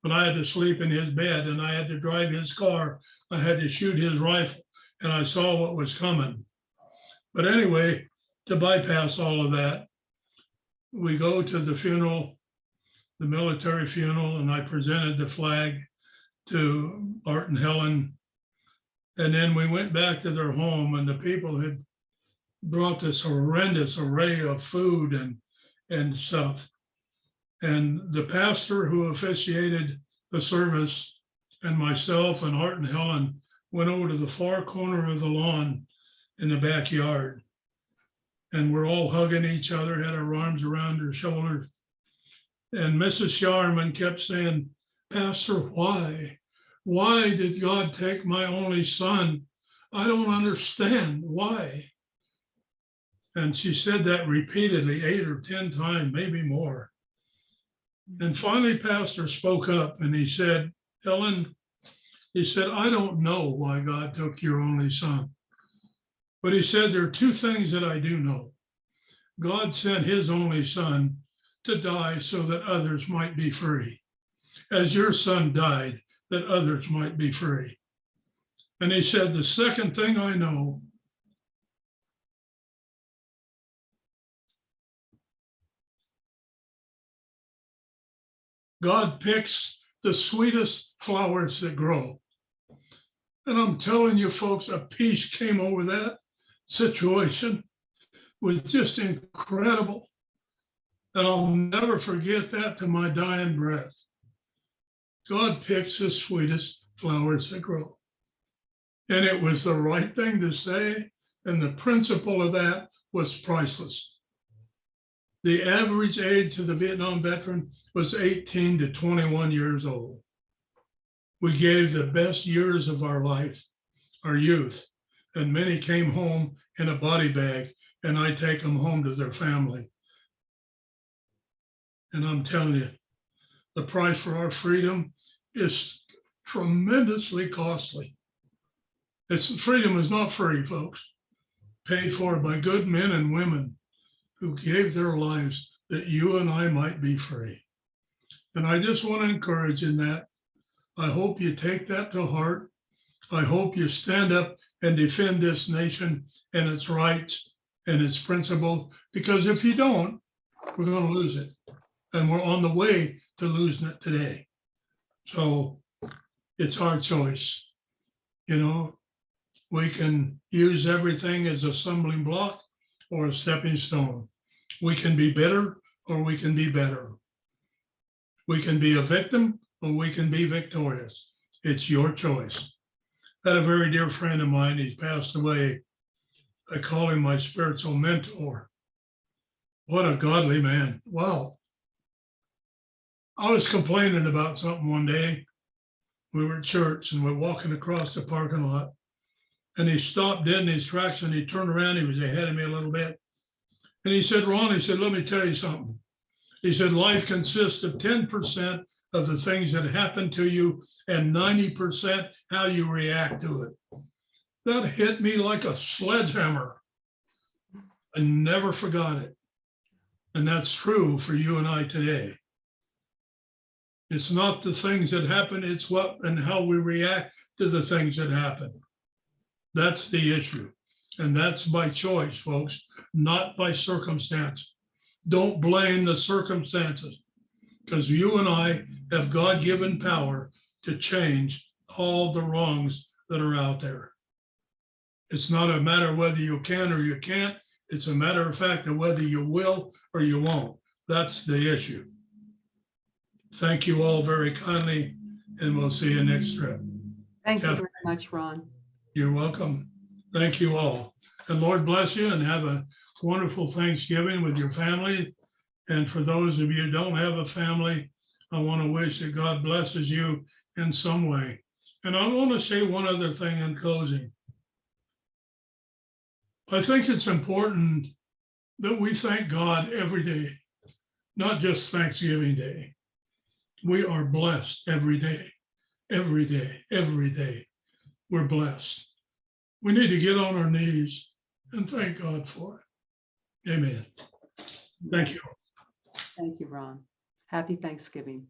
Speaker 2: But I had to sleep in his bed, and I had to drive his car. I had to shoot his rifle, and I saw what was coming. But anyway, to bypass all of that, we go to the funeral, the military funeral, and I presented the flag to Art and Helen. And then we went back to their home, and the people had brought this horrendous array of food and stuff. And the pastor who officiated the service and myself and Art and Helen went over to the far corner of the lawn in the backyard. And we're all hugging each other, had our arms around our shoulders. And Mrs. Showerman kept saying, "Pastor, why? Why did God take my only son? I don't understand why." And she said that repeatedly 8 or 10 times, maybe more. And finally, Pastor spoke up and he said, "Helen," he said, "I don't know why God took your only son. But," he said, "there are two things that I do know. God sent his only son to die so that others might be free, as your son died that others might be free." And he said, "The second thing I know God picks the sweetest flowers that grow." And I'm telling you, folks, a peace came over that situation. It was just incredible. And I'll never forget that to my dying breath. God picks the sweetest flowers that grow. And it was the right thing to say. And the principle of that was priceless. The average age of the Vietnam veteran was 18 to 21 years old. We gave the best years of our life, our youth, and many came home in a body bag, and I take them home to their family. And I'm telling you, the price for our freedom is tremendously costly. Freedom is not free, folks. Paid for by good men and women who gave their lives that you and I might be free. And I just want to encourage in that. I hope you take that to heart. I hope you stand up and defend this nation and its rights and its principles, because if you don't, we're going to lose it. And we're on the way to losing it today. So it's our choice. You know, we can use everything as a stumbling block or a stepping stone. We can be bitter or we can be better. We can be a victim or we can be victorious. It's your choice. I had a very dear friend of mine, he's passed away. I call him my spiritual mentor. What a godly man. Wow. I was complaining about something one day. We were at church and we're walking across the parking lot. And he stopped dead in his tracks and he turned around. He was ahead of me a little bit. And he said, "Ron," he said, "let me tell you something." He said, life consists of 10% of the things that happen to you and 90% how you react to it. That hit me like a sledgehammer. I never forgot it. And that's true for you and I today. It's not the things that happen, it's what and how we react to the things that happen. That's the issue. And that's by choice, folks, not by circumstance. Don't blame the circumstances, because you and I have God-given power to change all the wrongs that are out there. It's not a matter of whether you can or you can't. It's a matter of fact of whether you will or you won't. That's the issue. Thank you all very kindly, and we'll see you next trip.
Speaker 1: Thank you very much, Ron.
Speaker 2: You're welcome. Thank you all. And Lord bless you and have a wonderful Thanksgiving with your family. And for those of you who don't have a family, I want to wish that God blesses you in some way. And I want to say one other thing in closing. I think it's important that we thank God every day, not just Thanksgiving Day. We are blessed every day, every day, every day. We're blessed. We need to get on our knees and thank God for it. Amen. Thank you.
Speaker 1: Thank you, Ron. Happy Thanksgiving.